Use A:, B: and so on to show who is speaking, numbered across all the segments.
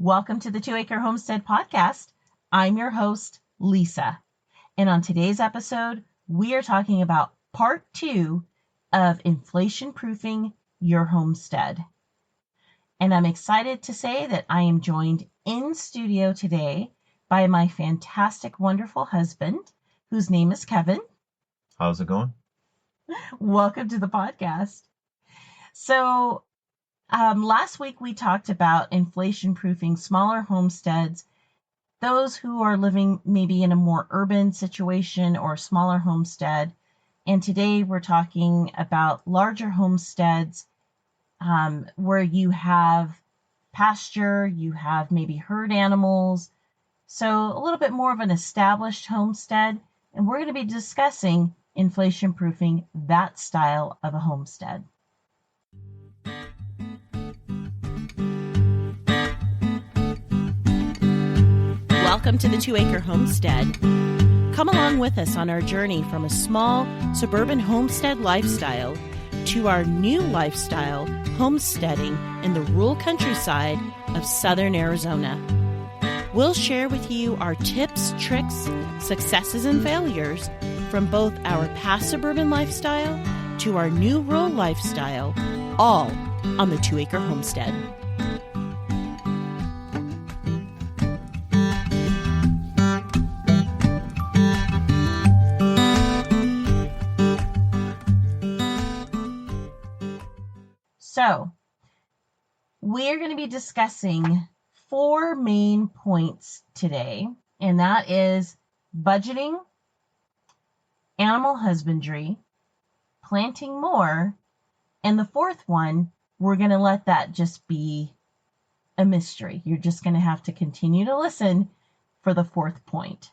A: Welcome to the 2 Acre Homestead podcast. I'm your host, Lisa. And on today's episode, we are talking about part 2 of inflation proofing your homestead. And I'm excited to say that I am joined in studio today by my fantastic, wonderful husband, whose name is Kevin.
B: How's it going?
A: Welcome to the podcast. So, last week we talked about inflation proofing smaller homesteads, those who are living maybe in a more urban situation or smaller homestead. And today we're talking about larger homesteads where you have pasture, you have maybe herd animals. So a little bit more of an established homestead. And we're going to be discussing inflation proofing that style of a homestead. Welcome to the 2 Acre Homestead. Come along with us on our journey from a small suburban homestead lifestyle to our new lifestyle, homesteading in the rural countryside of southern Arizona. We'll share with you our tips, tricks, successes, and failures from both our past suburban lifestyle to our new rural lifestyle, all on the 2 Acre Homestead. So, we're going to be discussing 4 main points today, and that is budgeting, animal husbandry, planting more, and the fourth one, we're going to let that just be a mystery. You're just going to have to continue to listen for the fourth point.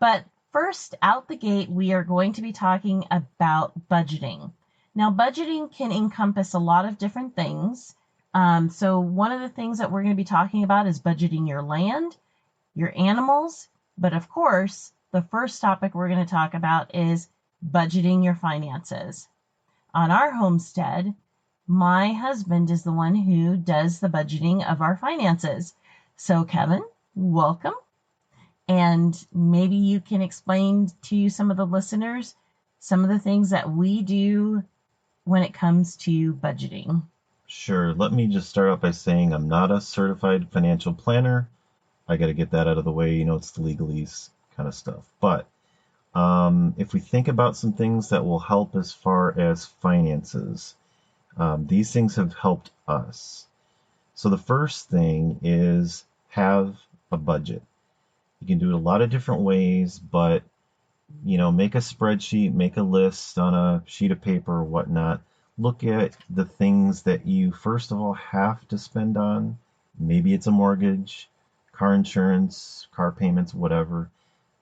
A: But first, out the gate, we are going to be talking about budgeting. Now, budgeting can encompass a lot of different things. So one of the things that we're going to be talking about is budgeting your land, your animals, but of course, the first topic we're going to talk about is budgeting your finances. On our homestead, my husband is the one who does the budgeting of our finances. So Kevin, welcome. And maybe you can explain to some of the listeners some of the things that we do when it comes to budgeting.
B: Sure. Let me just start off by saying I'm not a certified financial planner. I got to get that out of the way. It's the legalese kind of stuff. But if we think about some things that will help as far as finances, these things have helped us. So the first thing is have a budget. You can do it a lot of different ways, but make a spreadsheet, make a list on a sheet of paper or whatnot. Look at the things that you, first of all, have to spend on. Maybe it's a mortgage, car insurance, car payments, whatever.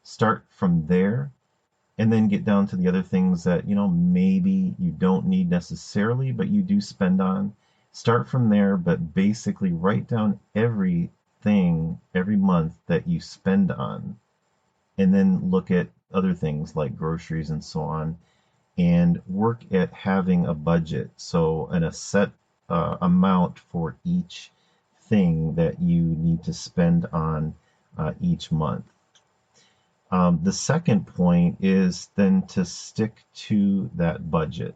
B: Start from there and then get down to the other things that, maybe you don't need necessarily, but you do spend on. Start from there, but basically write down everything every month that you spend on. And then look at other things like groceries and so on, and work at having a budget. So, and a set amount for each thing that you need to spend on each month. The second point is then to stick to that budget.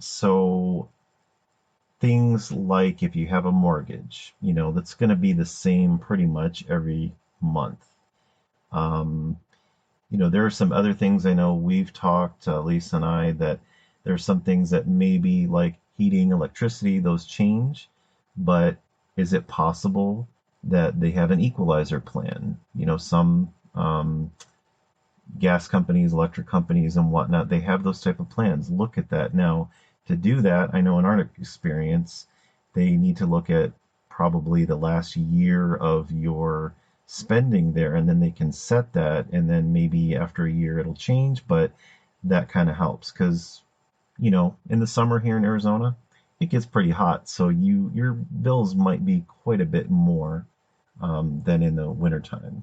B: So things like if you have a mortgage, that's going to be the same pretty much every month. There are some other things I know we've talked, Lisa and I, that there's some things that maybe like heating, electricity, those change, but is it possible that they have an equalizer plan? Some gas companies, electric companies and whatnot, they have those type of plans. Look at that. Now, to do that, I know in our experience, they need to look at probably the last year of your spending there, and then they can set that, and then maybe after a year it'll change, but that kind of helps because in the summer here in Arizona it gets pretty hot, so your bills might be quite a bit more than in the wintertime.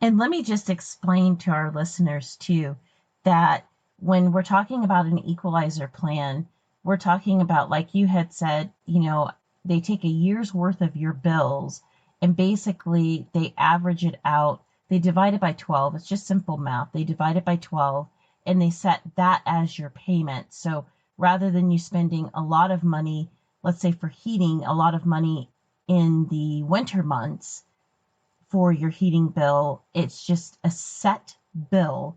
A: And let me just explain to our listeners too that when we're talking about an equalizer plan, we're talking about, like you had said, they take a year's worth of your bills and basically they average it out. They divide it by 12. It's just simple math. They divide it by 12 and they set that as your payment. So rather than you spending a lot of money, let's say for heating, a lot of money in the winter months for your heating bill, it's just a set bill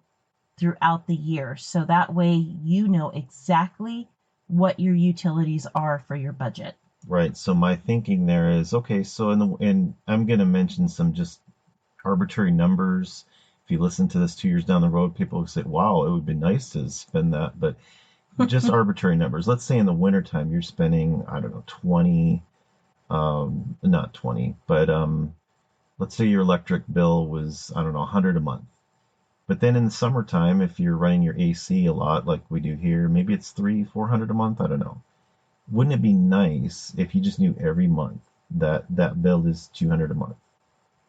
A: throughout the year. So that way you know exactly what your utilities are for your budget.
B: Right. So my thinking there is, okay, so and I'm going to mention some just arbitrary numbers. If you listen to this 2 years down the road, people will say, wow, it would be nice to spend that. But just arbitrary numbers. Let's say in the wintertime, you're spending, I don't know, 20, not 20, but let's say your electric bill was, I don't know, 100 a month. But then in the summertime, if you're running your AC a lot, like we do here, maybe it's 300, 400 a month. I don't know. Wouldn't it be nice if you just knew every month that that bill is 200 a month?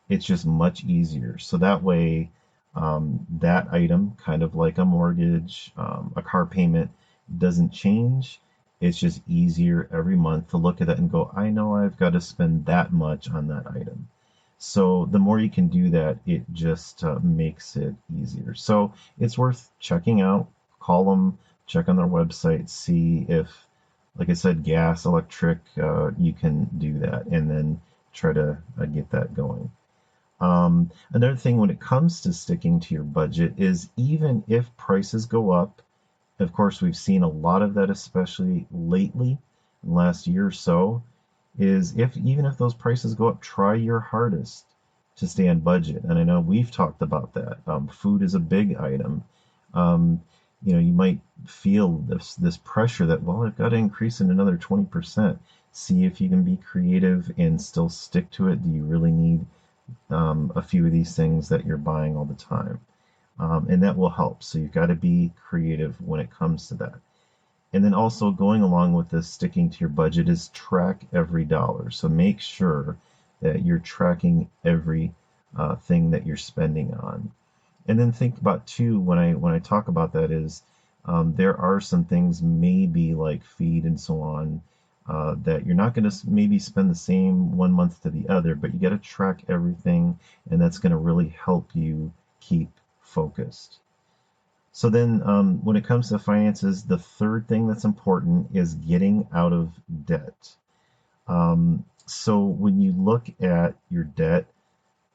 B: It's just much easier. So that way, that item, kind of like a mortgage, a car payment, doesn't change. It's just easier every month to look at it and go, I know I've got to spend that much on that item. So the more you can do that, it just makes it easier. So it's worth checking out. Call them, check on their website, see if, like I said, gas, electric, you can do that, and then try to get that going. Another thing when it comes to sticking to your budget is even if prices go up, of course, we've seen a lot of that, especially lately, in the last year or so, is if even if those prices go up, try your hardest to stay on budget. And I know we've talked about that. Food is a big item. Um, you might feel this pressure that, well, I've got to increase it another 20%. See if you can be creative and still stick to it. Do you really need a few of these things that you're buying all the time? And that will help. So you've got to be creative when it comes to that. And then also going along with this, sticking to your budget is track every dollar. So make sure that you're tracking every thing that you're spending on. And then think about too when I talk about that is there are some things maybe like feed and so on that you're not going to maybe spend the same 1 month to the other, but you got to track everything, and that's going to really help you keep focused. So then, when it comes to finances, the third thing that's important is getting out of debt. So when you look at your debt,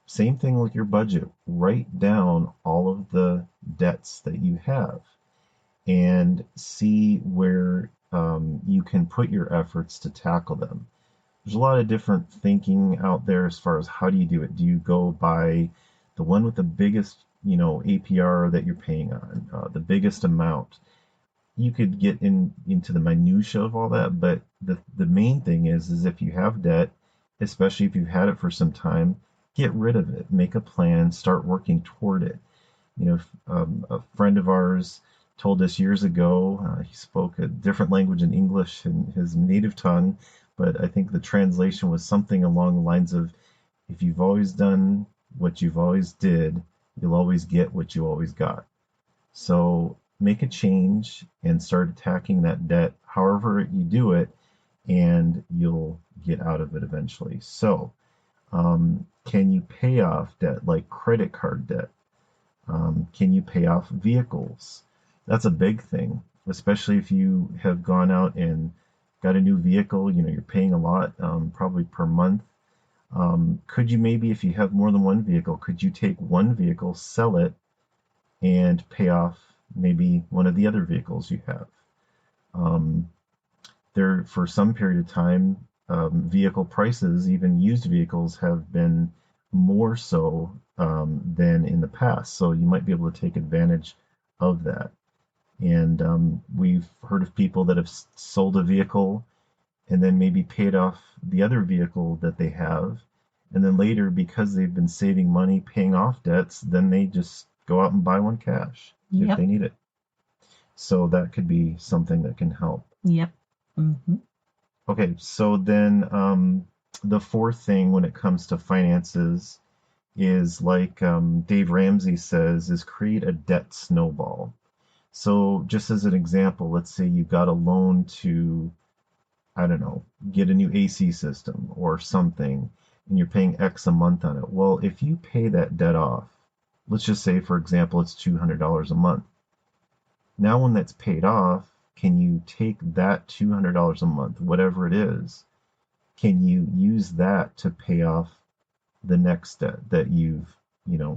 B: same thing with your budget. Write down all of the debts that you have and see where you can put your efforts to tackle them. There's a lot of different thinking out there as far as how do you do it. Do you go by the one with the biggest, APR that you're paying on, the biggest amount? You could get into the minutia of all that, but the main thing is if you have debt, especially if you've had it for some time, get rid of it. Make a plan. Start working toward it. A friend of ours told us years ago, he spoke a different language in English in his native tongue, but I think the translation was something along the lines of, if you've always done what you've always did, you'll always get what you always got. So make a change and start attacking that debt, however you do it, and you'll get out of it eventually. So, can you pay off debt like credit card debt? Can you pay off vehicles? That's a big thing, especially if you have gone out and got a new vehicle. You're paying a lot, probably per month. Could you maybe, if you have more than one vehicle, could you take one vehicle, sell it, and pay off maybe one of the other vehicles you have? Um, there, for some period of time, vehicle prices, even used vehicles, have been more so than in the past. So you might be able to take advantage of that. And we've heard of people that have sold a vehicle and then maybe paid off the other vehicle that they have. And then later, because they've been saving money, paying off debts, then they just go out and buy one cash if
A: Yep.
B: they need it. So that could be something that can help.
A: Yep. Mm-hmm.
B: Okay, so then the fourth thing when it comes to finances is like Dave Ramsey says, is create a debt snowball. So just as an example, let's say you got a loan to, I don't know, get a new AC system or something, and you're paying X a month on it. Well, if you pay that debt off, let's just say, for example, it's $200 a month. Now, when that's paid off, can you take that $200 a month, whatever it is, can you use that to pay off the next debt that you've,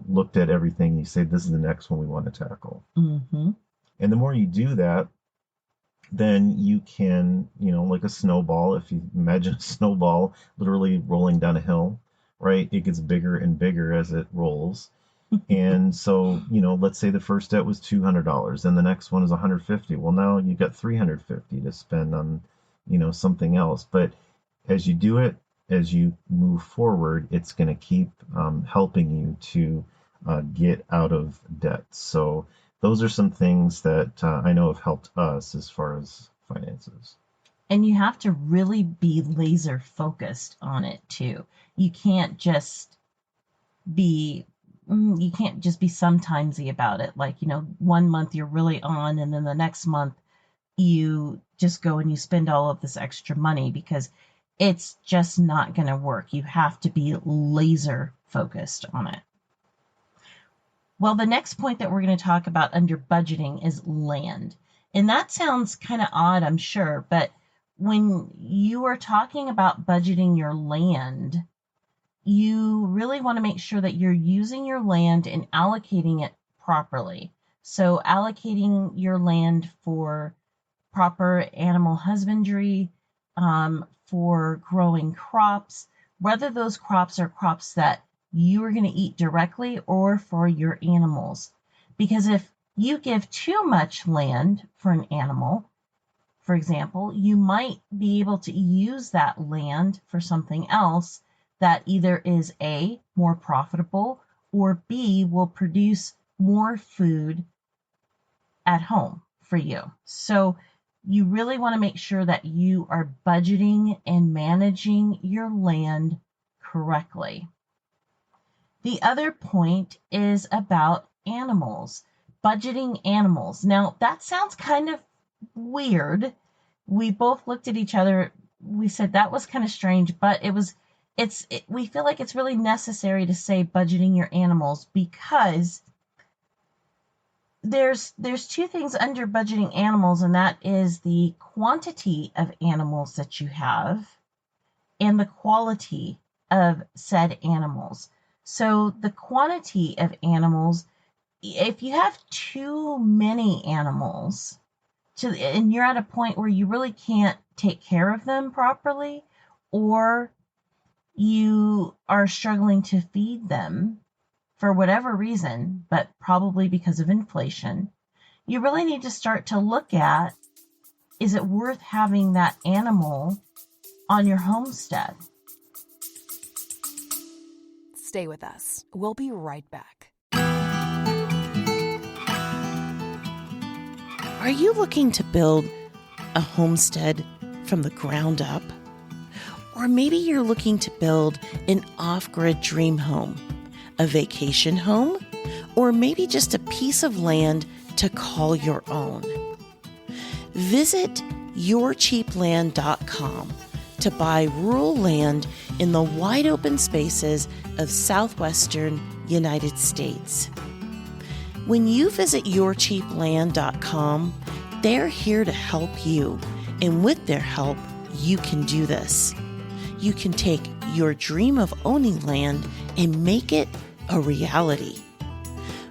B: looked at everything, you say, this is the next one we want to tackle.
A: Mm-hmm.
B: And the more you do that, then you can, like a snowball, if you imagine a snowball literally rolling down a hill, right? It gets bigger and bigger as it rolls. And so, let's say the first debt was $200 and the next one is 150. Well, now you've got 350 to spend on, something else. But as you do it, as you move forward, it's going to keep helping you to get out of debt. So those are some things that I know have helped us as far as finances.
A: And you have to really be laser focused on it too. You can't just be you can't just be sometimesy about it. Like, one month you're really on, and then the next month you just go and you spend all of this extra money, because it's just not going to work. You have to be laser focused on it. Well, the next point that we're going to talk about under budgeting is land. And that sounds kind of odd, I'm sure, but when you are talking about budgeting your land, you really want to make sure that you're using your land and allocating it properly. So allocating your land for proper animal husbandry, for growing crops, whether those crops are crops that you are going to eat directly or for your animals. Because if you give too much land for an animal, for example, you might be able to use that land for something else that either is A, more profitable, or B, will produce more food at home for you. So you really want to make sure that you are budgeting and managing your land correctly. The other point is about animals, budgeting animals. Now, that sounds kind of weird. We both looked at each other. We said that was kind of strange, but we feel like it's really necessary to say budgeting your animals, because there's two things under budgeting animals, and that is the quantity of animals that you have and the quality of said animals. So the quantity of animals, if you have too many animals and you're at a point where you really can't take care of them properly, or you are struggling to feed them for whatever reason, but probably because of inflation, you really need to start to look at, is it worth having that animal on your homestead?
C: Stay with us. We'll be right back.
D: Are you looking to build a homestead from the ground up? Or maybe you're looking to build an off-grid dream home, a vacation home, or maybe just a piece of land to call your own. Visit yourcheapland.com to buy rural land in the wide open spaces of southwestern United States. When you visit yourcheapland.com, they're here to help you, and with their help, you can do this. You can take your dream of owning land and make it a reality.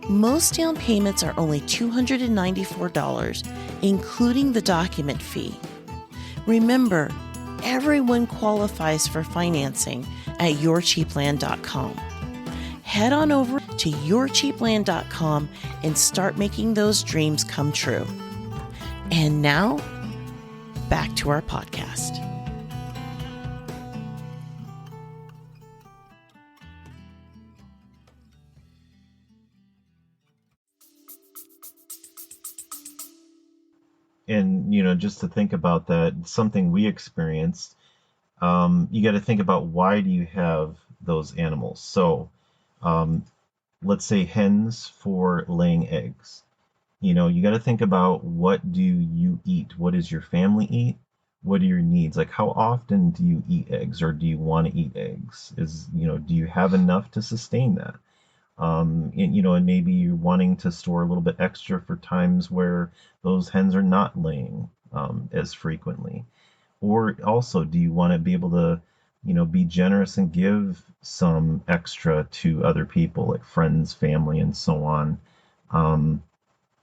D: Most down payments are only $294, including the document fee. Remember, everyone qualifies for financing at yourcheapland.com. Head on over to yourcheapland.com and start making those dreams come true. And now, back to our podcast.
B: And, just to think about that, something we experienced, you got to think about, why do you have those animals? So, let's say hens for laying eggs. You got to think about, what do you eat? What does your family eat? what are your needs? Like, how often do you eat eggs, or do you want to eat eggs? Do you have enough to sustain that? And maybe you're wanting to store a little bit extra for times where those hens are not laying as frequently. Or also, do you want to be able to, be generous and give some extra to other people, like friends, family, and so on? Um,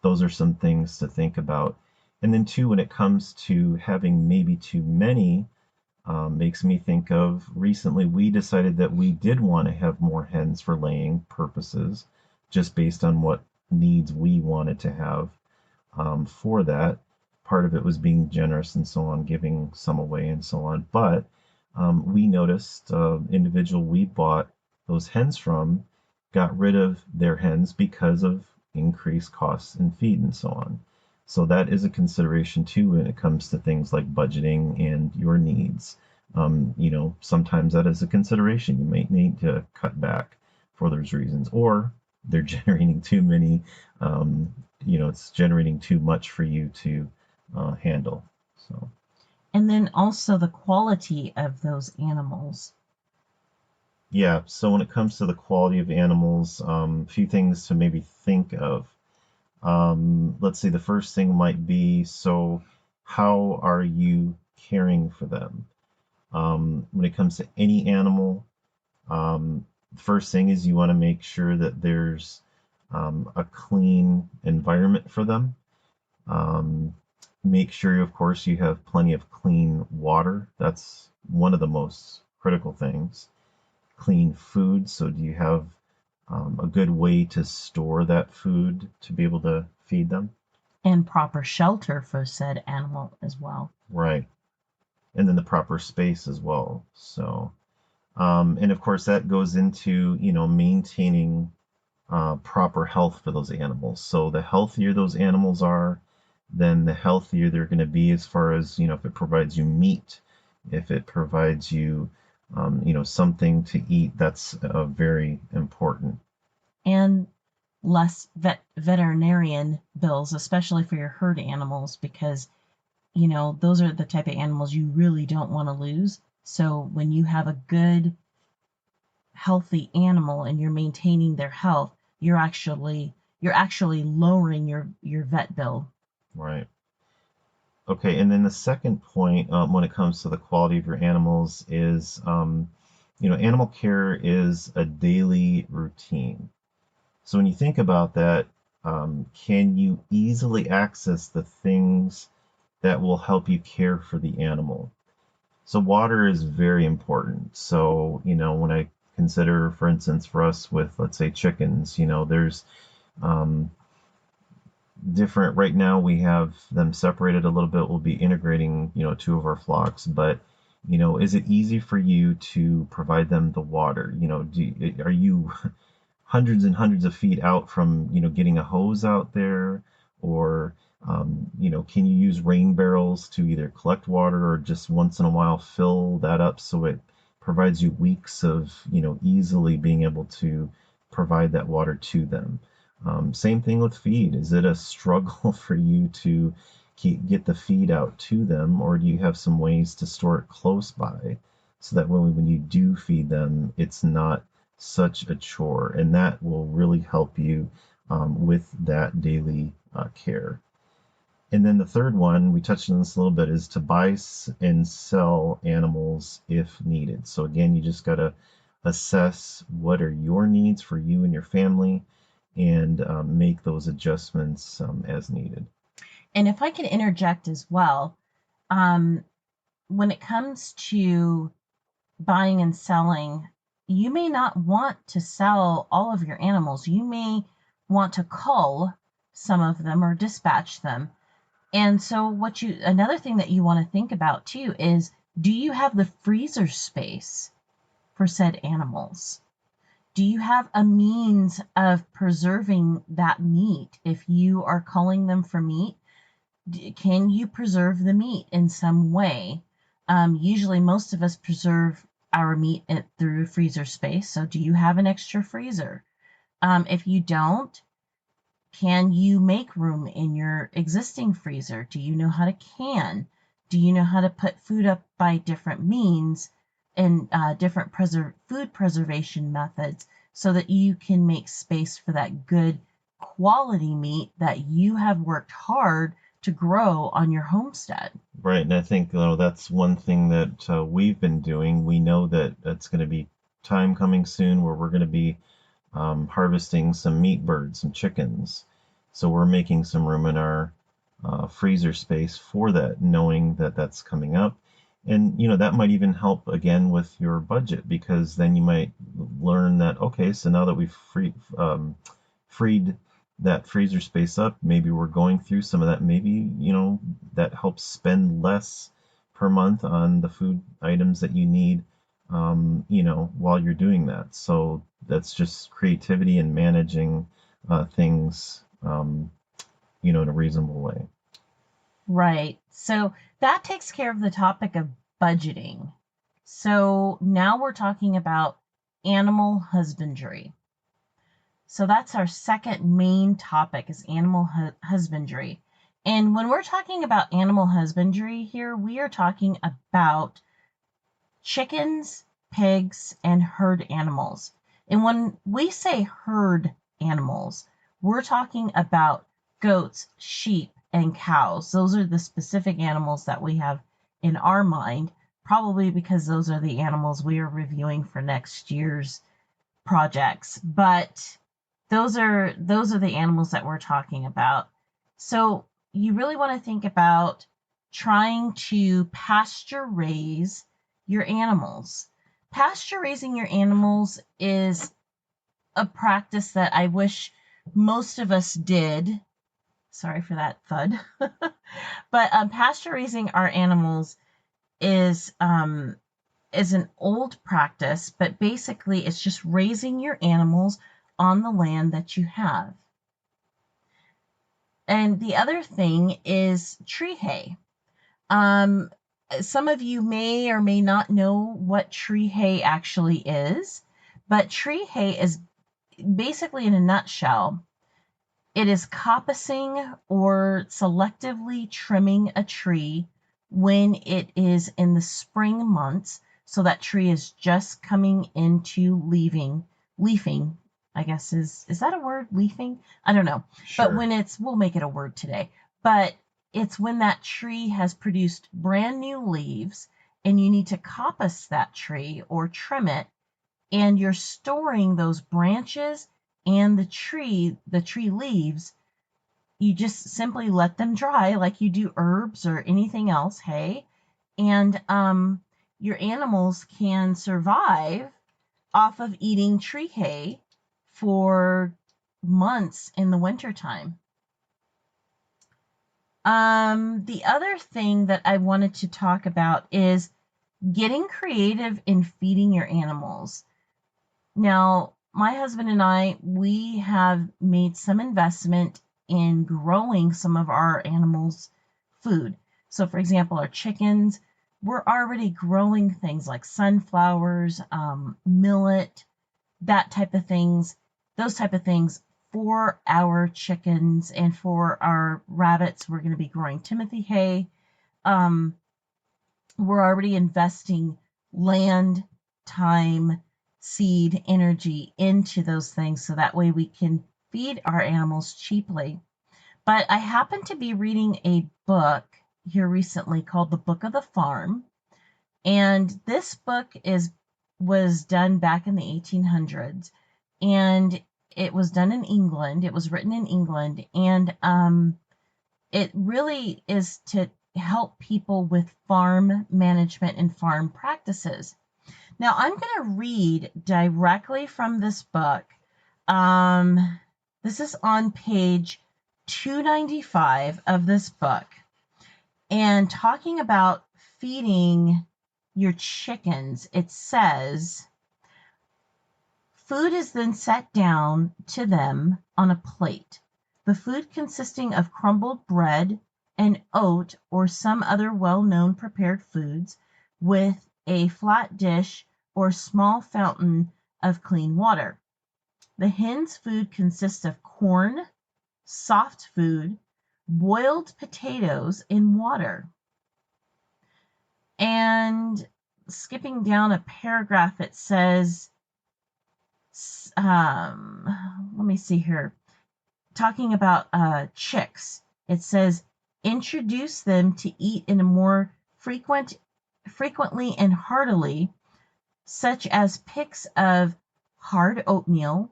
B: those are some things to think about. And then, too, when it comes to having maybe too many, makes me think of recently we decided that we did want to have more hens for laying purposes, just based on what needs we wanted to have for that. Part of it was being generous and so on, giving some away and so on. But we noticed individual we bought those hens from got rid of their hens because of increased costs in feed and so on. So that is a consideration too when it comes to things like budgeting and your needs. Sometimes that is a consideration. You may need to cut back for those reasons, or they're generating too many it's generating too much for you to handle. So,
A: And then also the quality of those animals.
B: yeah. So when it comes to the quality of animals, a few things to maybe think of. Let's see, the first thing might be, so how are you caring for them? When it comes to any animal, the first thing is you want to make sure that there's a clean environment for them. Um, Make sure, of course, you have plenty of clean water. That's one of the most critical things. Clean food. So, do you have a good way to store that food to be able to feed them?
A: And proper shelter for said animal as well.
B: Right. And then the proper space as well. So, and of course, that goes into, maintaining proper health for those animals. So the healthier those animals are, then the healthier they're going to be as far as, if it provides you meat, if it provides you, something to eat, that's very important.
A: And less veterinarian bills, especially for your herd animals, because those are the type of animals you really don't want to lose. So when you have a good, healthy animal and you're maintaining their health, you're actually lowering your vet bill.
B: Right. Okay. And then the second point, when it comes to the quality of your animals is, animal care is a daily routine. So when you think about that, can you easily access the things that will help you care for the animal? So water is very important. So, when I consider, for instance, for us with, let's say, chickens, there's um, different, right now we have them separated a little bit. We'll be integrating, two of our flocks, but is it easy for you to provide them the water? Are you hundreds and hundreds of feet out from getting a hose out there, or can you use rain barrels to either collect water or just once in a while fill that up so it provides you weeks of easily being able to provide that water to them? Same thing with feed. Is it a struggle for you to get the feed out to them, or do you have some ways to store it close by so that when you do feed them, it's not such a chore, and that will really help you with that daily care. And then the third one, we touched on this a little bit, is to buy and sell animals if needed. So again, you just got to assess what are your needs for you and your family, and make those adjustments as needed.
A: And if I could interject as well, um, when it comes to buying and selling, you may not want to sell all of your animals. You may want to cull some of them or dispatch them. And so another thing that you want to think about too is, do you have the freezer space for said animals? Do you have a means of preserving that meat? If you are culling them for meat, can you preserve the meat in some way? Usually, most of us preserve our meat through freezer space. So, do you have an extra freezer? If you don't, can you make room in your existing freezer? Do you know how to can? Do you know how to put food up by different means and different food preservation methods so that you can make space for that good quality meat that you have worked hard to grow on your homestead?
B: Right, and I think that's one thing that we've been doing. We know that it's going to be time coming soon where we're going to be harvesting some meat birds, some chickens. So we're making some room in our freezer space for that, knowing that that's coming up. And that might even help again with your budget, because then you might learn that, okay, so now that we've freed that freezer space up, maybe we're going through some of that. Maybe that helps spend less per month on the food items that you need, while you're doing that. So that's just creativity and managing things, in a reasonable way.
A: Right. So that takes care of the topic of budgeting. So now we're talking about animal husbandry. So that's our second main topic, is animal husbandry. And when we're talking about animal husbandry here, we are talking about chickens, pigs, and herd animals. And when we say herd animals, we're talking about goats, sheep, and cows. Those are the specific animals that we have in our mind, probably because those are the animals we are reviewing for next year's projects. But those are the animals that we're talking about. So you really want to think about trying to pasture raise your animals. Pasture raising your animals is a practice that I wish most of us did. Sorry for that thud. But pasture raising our animals is an old practice, but basically it's just raising your animals on the land that you have. And the other thing is tree hay. Some of you may or may not know what tree hay actually is, but tree hay is basically, in a nutshell, it is coppicing or selectively trimming a tree when it is in the spring months. So that tree is just coming into leafing, I guess is that a word, leafing? I don't know.
B: Sure.
A: But when we'll make it a word today. But it's when that tree has produced brand new leaves and you need to coppice that tree or trim it, and you're storing those branches and the tree leaves. You just simply let them dry like you do herbs or anything else, hay, and your animals can survive off of eating tree hay for months in the wintertime. The other thing that I wanted to talk about is getting creative in feeding your animals. Now, my husband and I, we have made some investment in growing some of our animals' food. So, for example, our chickens, we're already growing things like sunflowers, millet, that type of things, those type of things for our chickens. And for our rabbits, we're going to be growing Timothy hay. We're already investing land, time, seed, energy into those things so that way we can feed our animals cheaply. But I happened to be reading a book here recently called The Book of the Farm. And this book was done back in the 1800s. And it was done in England. It was written in England. And it really is to help people with farm management and farm practices. Now, I'm going to read directly from this book. This is on page 295 of this book, and talking about feeding your chickens. It says, food is then set down to them on a plate, the food consisting of crumbled bread and oat or some other well-known prepared foods, with a flat dish or small fountain of clean water. The hen's food consists of corn, soft food, boiled potatoes, and water. And skipping down a paragraph, it says, let me see here, talking about chicks. It says, introduce them to eat in a more frequently and heartily, such as picks of hard oatmeal,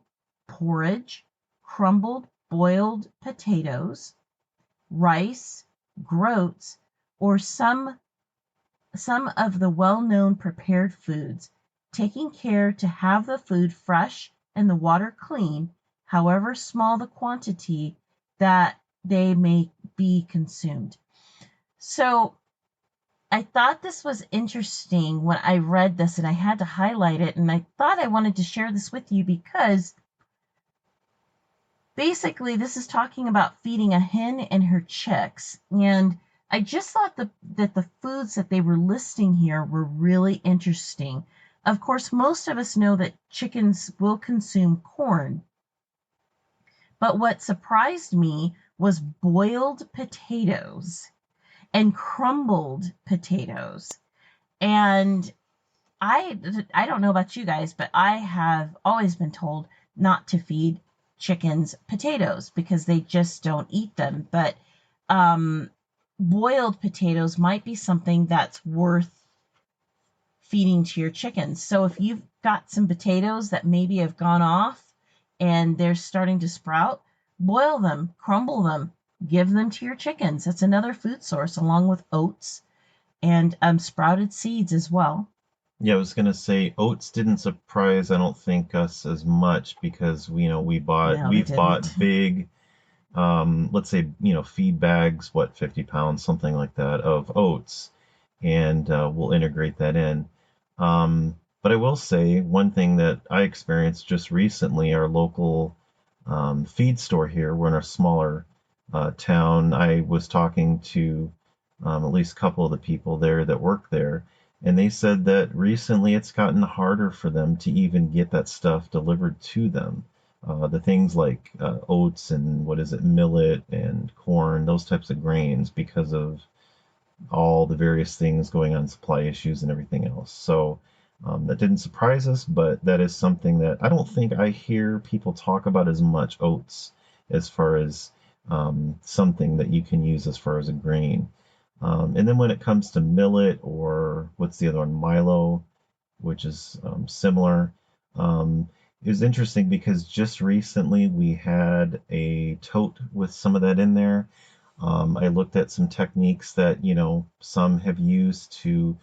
A: porridge, crumbled boiled potatoes, rice, groats, or some of the well-known prepared foods, taking care to have the food fresh and the water clean, however small the quantity that they may be consumed. So I thought this was interesting when I read this, and I had to highlight it, and I thought I wanted to share this with you because basically this is talking about feeding a hen and her chicks. And I just thought that the foods that they were listing here were really interesting. Of course, most of us know that chickens will consume corn, but what surprised me was boiled potatoes and crumbled potatoes. And I don't know about you guys, but I have always been told not to feed chickens potatoes because they just don't eat them. But boiled potatoes might be something that's worth feeding to your chickens. So if you've got some potatoes that maybe have gone off and they're starting to sprout, boil them, crumble them, give them to your chickens. That's another food source along with oats and sprouted seeds as well.
B: Yeah, I was gonna say oats didn't surprise, I don't think, us as much because
A: No, they
B: we've bought
A: didn't.
B: big, let's say, feed bags, what, 50 pounds, something like that, of oats, and we'll integrate that in. But I will say one thing that I experienced just recently, our local feed store here, we're in a smaller town. I was talking to at least a couple of the people there that work there, and they said that recently it's gotten harder for them to even get that stuff delivered to them. The things like oats and what is it, millet and corn, those types of grains, because of all the various things going on, supply issues and everything else. So that didn't surprise us, but that is something that I don't think I hear people talk about as much, oats, as far as something that you can use as far as a grain. And then when it comes to millet, or what's the other one, Milo, which is similar, it was interesting because just recently we had a tote with some of that in there. I looked at some techniques that, some have used to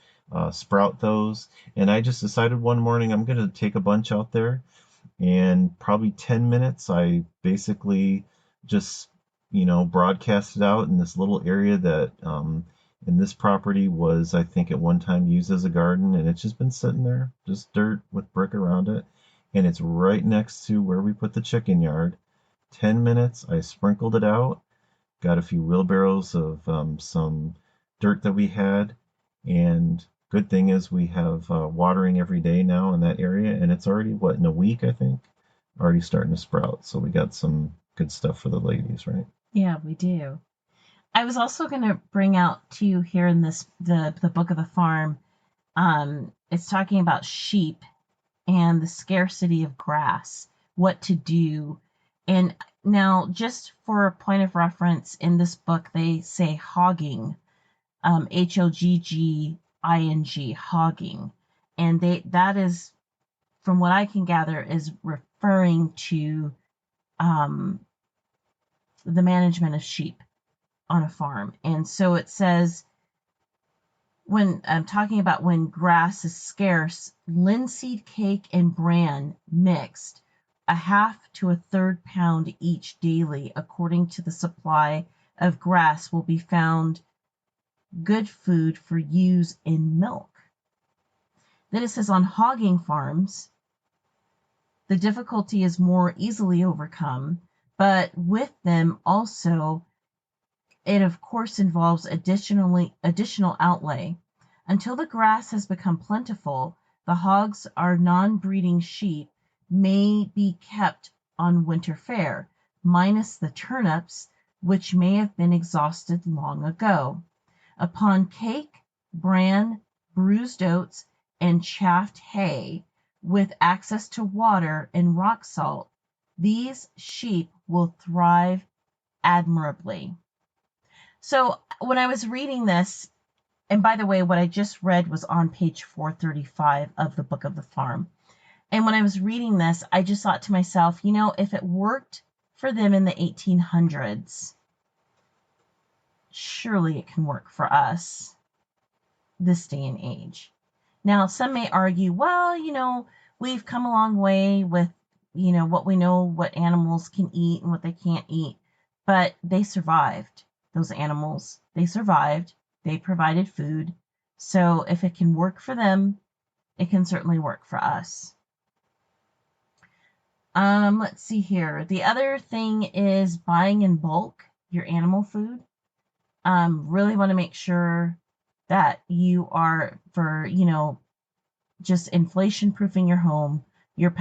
B: sprout those, and I just decided one morning I'm going to take a bunch out there, and probably 10 minutes, I basically just, broadcast it out in this little area that in this property was, I think, at one time used as a garden, and it's just been sitting there, just dirt with brick around it, and it's right next to where we put the chicken yard. 10 minutes, I sprinkled it out, got a few wheelbarrows of some dirt that we had, and good thing is we have watering every day now in that area, and it's already, what, in a week, I think, already starting to sprout. So we got some good stuff for the ladies, right?
A: Yeah, we do. I was also going to bring out to you here in this the book of the farm. It's talking about sheep and the scarcity of grass, what to do. And now, just for a point of reference, in this book they say hogging, hogging, hogging, and that is, from what I can gather, is referring to um, the management of sheep on a farm. And so it says, when I'm talking about when grass is scarce, linseed cake and bran mixed, a half to a third pound each daily, according to the supply of grass, will be found good food for use in milk. Then it says on hogging farms, the difficulty is more easily overcome, but with them also it of course involves additional outlay. Until the grass has become plentiful, the hogs are non-breeding sheep may be kept on winter fare, minus the turnips, which may have been exhausted long ago. Upon cake, bran, bruised oats, and chaffed hay with access to water and rock salt, these sheep will thrive admirably. So when I was reading this, and by the way, what I just read was on page 435 of the Book of the Farm. And when I was reading this, I just thought to myself, if it worked for them in the 1800s, surely it can work for us this day and age. Now, some may argue, well, we've come a long way with, what we know what animals can eat and what they can't eat, but they survived. Those animals, they survived. They provided food. So if it can work for them, it can certainly work for us. Let's see here. The other thing is buying in bulk your animal food. Really want to make sure that you are just inflation proofing your home, your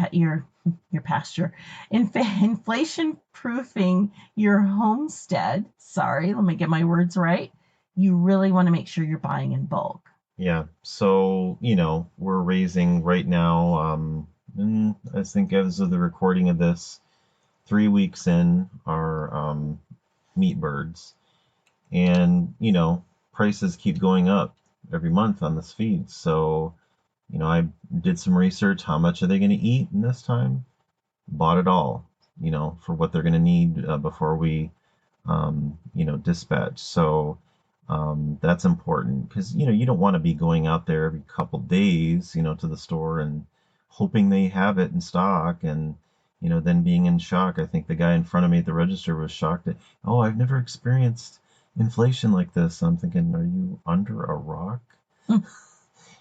A: pasture, inflation proofing your homestead. Sorry, let me get my words right. You really want to make sure you're buying in bulk.
B: Yeah. So, we're raising right now, I think as of the recording of this, 3 weeks in our meat birds. And, prices keep going up every month on this feed. So, I did some research. How much are they going to eat in this time? Bought it all, for what they're going to need before we, dispatch. So that's important because, you don't want to be going out there every couple days, to the store and hoping they have it in stock and, then being in shock. I think the guy in front of me at the register was shocked at, oh, I've never experienced inflation like this. I'm thinking, are you under a rock?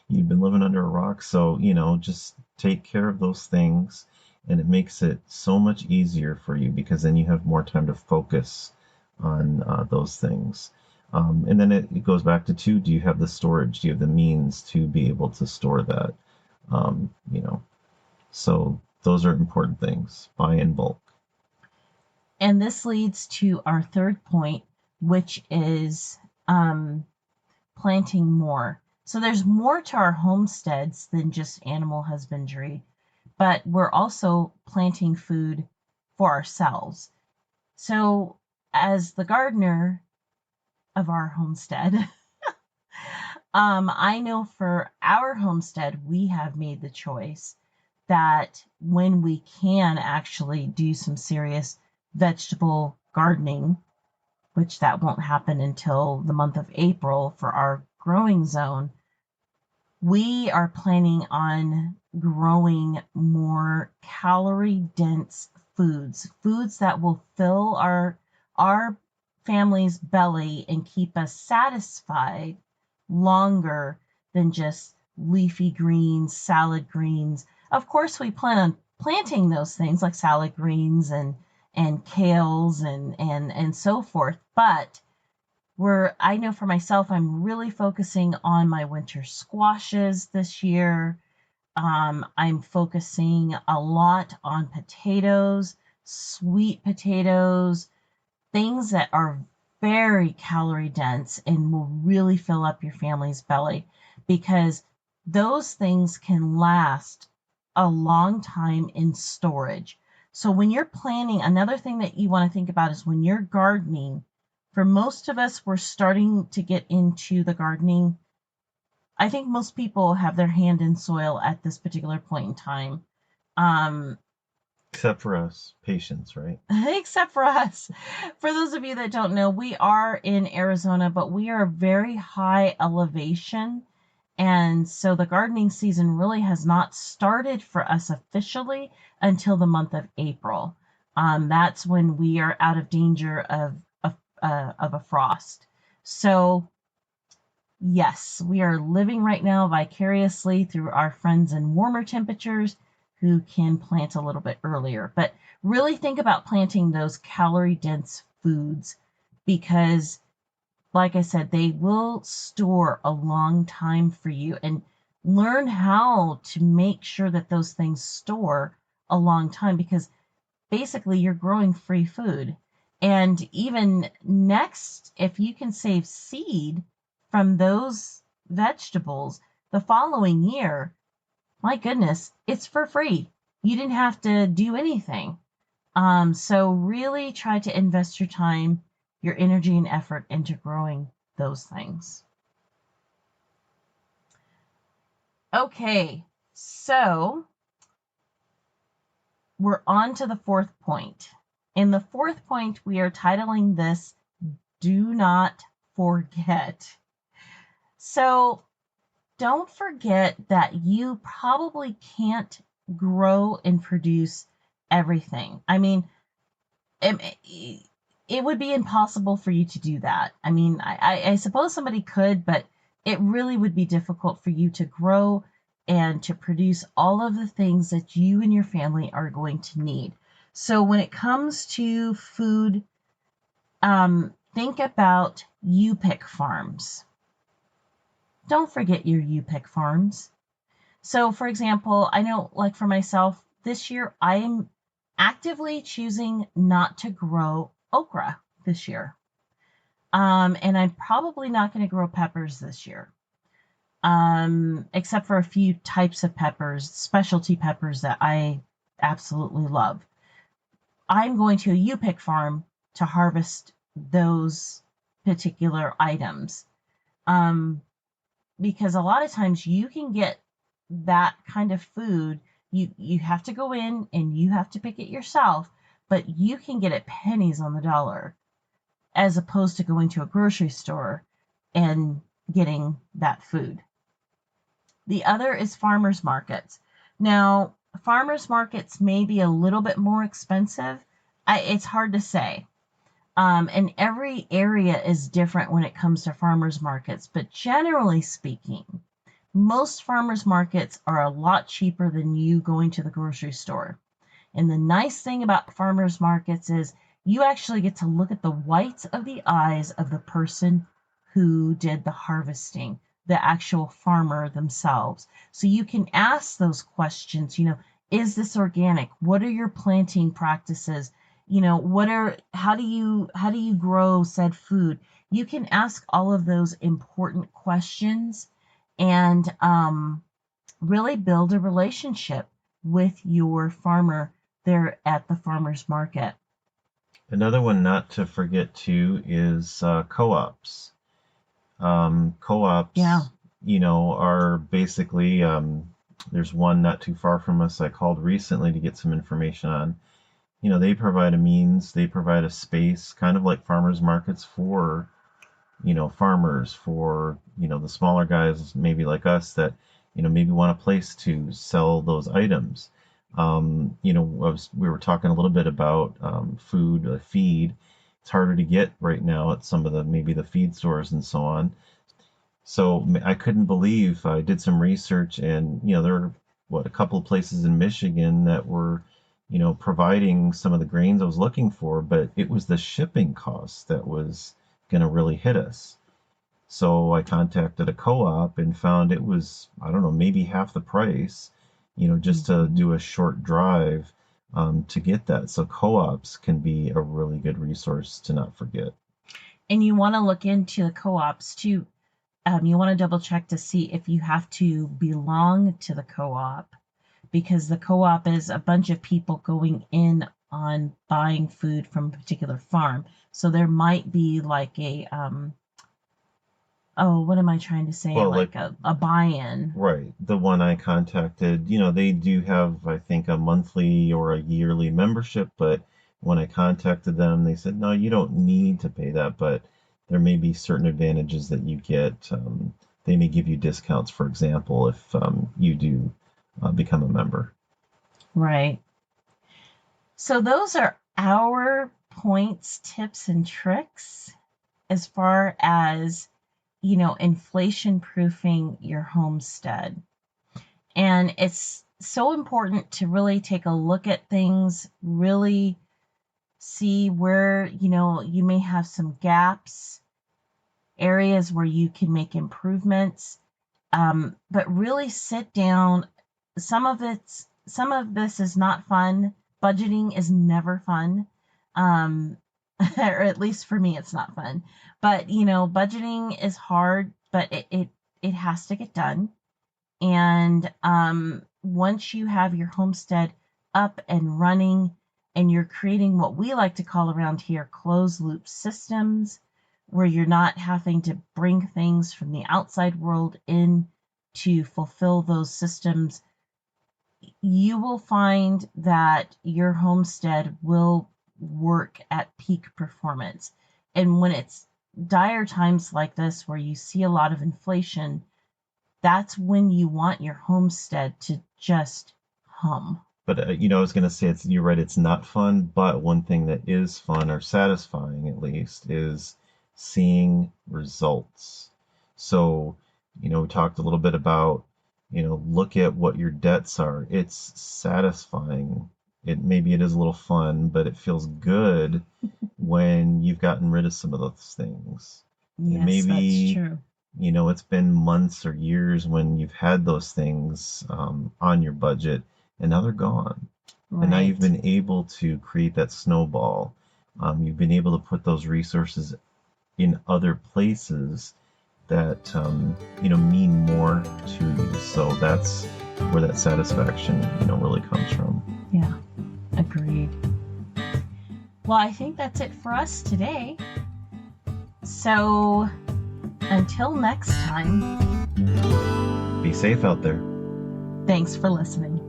B: You've been living under a rock. So, just take care of those things. And it makes it so much easier for you because then you have more time to focus on those things. And then it goes back to two, do you have the storage? Do you have the means to be able to store that? So those are important things. Buy in bulk.
A: And this leads to our third point, which is planting more. So there's more to our homesteads than just animal husbandry, but we're also planting food for ourselves. So as the gardener of our homestead, I know for our homestead, we have made the choice that when we can actually do some serious vegetable gardening, which that won't happen until the month of April for our growing zone, we are planning on growing more calorie dense foods that will fill our family's belly and keep us satisfied longer than just leafy greens, salad greens. Of course, we plan on planting those things like salad greens and kales and so forth, but I know for myself, I'm really focusing on my winter squashes this year. I'm focusing a lot on potatoes, sweet potatoes, things that are very calorie dense and will really fill up your family's belly because those things can last a long time in storage. So when you're planning, another thing that you want to think about is when you're gardening, for most of us, we're starting to get into the gardening. I think most people have their hand in soil at this particular point in time.
B: Except for us, patience, right?
A: Except for us. For those of you that don't know, we are in Arizona, but we are very high elevation. And so the gardening season really has not started for us officially until the month of April. That's when we are out of danger of a frost. So yes, we are living right now vicariously through our friends in warmer temperatures who can plant a little bit earlier. But really think about planting those calorie dense foods because, like I said, they will store a long time for you, and learn how to make sure that those things store a long time because basically you're growing free food. And even next, if you can save seed from those vegetables, the following year, my goodness, it's for free. You didn't have to do anything. So really try to invest your time, your energy, and effort into growing those things. Okay, so we're on to the fourth point. In the fourth point, we are titling this, Do Not Forget. So don't forget that you probably can't grow and produce everything. I mean, it would be impossible for you to do that. I mean, I suppose somebody could, but it really would be difficult for you to grow and to produce all of the things that you and your family are going to need. So when it comes to food, think about U-pick farms. Don't forget your U-pick farms. So, for example, I know, like for myself, this year I'm actively choosing not to grow okra this year. And I'm probably not going to grow peppers this year, except for a few types of peppers, specialty peppers that I absolutely love. I'm going to a U-pick farm to harvest those particular items. Because a lot of times you can get that kind of food. You have to go in and you have to pick it yourself, but you can get it pennies on the dollar as opposed to going to a grocery store and getting that food. The other is farmers markets. Now, farmers markets may be a little bit more expensive. It's hard to say. And every area is different when it comes to farmers markets, but generally speaking, most farmers markets are a lot cheaper than you going to the grocery store. And the nice thing about farmers markets is you actually get to look at the whites of the eyes of the person who did the harvesting, the actual farmer themselves. So you can ask those questions, is this organic? What are your planting practices? How do you grow said food? You can ask all of those important questions and really build a relationship with your farmer there at the farmer's market.
B: Another one not to forget too is co-ops. Co-ops,
A: Yeah.
B: are basically, there's one not too far from us I called recently to get some information on. They provide a means, they provide a space, kind of like farmers markets for, farmers, for, the smaller guys, maybe like us that, maybe want a place to sell those items. We were talking a little bit about food, feed. It's harder to get right now at some of maybe the feed stores and so on. So I couldn't believe, I did some research, and there were a couple of places in Michigan that were providing some of the grains I was looking for, but it was the shipping cost that was going to really hit us. So I contacted a co-op and found it was, I don't know, maybe half the price, just to do a short drive to get that. So co-ops can be a really good resource to not forget.
A: And you want to look into the co-ops too. You want to double check to see if you have to belong to the co-op, because the co-op is a bunch of people going in on buying food from a particular farm. So there might be like a, what am I trying to say?
B: Well,
A: like a buy-in.
B: Right. The one I contacted, they do have, I think, a monthly or a yearly membership, but when I contacted them, they said, no, you don't need to pay that, but there may be certain advantages that you get. They may give you discounts, for example, if you do become a member.
A: Right. So those are our points, tips, and tricks as far as, inflation proofing your homestead. And it's so important to really take a look at things, really see where, you may have some gaps, areas where you can make improvements, but really sit down. Some of this is not fun. Budgeting is never fun. Or at least for me, it's not fun. But, budgeting is hard, but it has to get done. And once you have your homestead up and running, and you're creating what we like to call around here closed loop systems, where you're not having to bring things from the outside world in to fulfill those systems, you will find that your homestead will work at peak performance. And when it's dire times like this, where you see a lot of inflation, that's when you want your homestead to just hum.
B: But I was going to say, you're right, it's not fun, but one thing that is fun, or satisfying at least, is seeing results. So, we talked a little bit about, look at what your debts are. It's satisfying. Maybe it is a little fun, but it feels good when you've gotten rid of some of those things.
A: Yes,
B: and maybe,
A: that's true.
B: It's been months or years when you've had those things on your budget, and now they're gone.
A: Right.
B: And now you've been able to create that snowball. You've been able to put those resources in other places that mean more to you. So that's where that satisfaction really comes from.
A: Yeah, agreed. Well, I think that's it for us today. So until next time,
B: Be safe out there.
A: thanks for listening.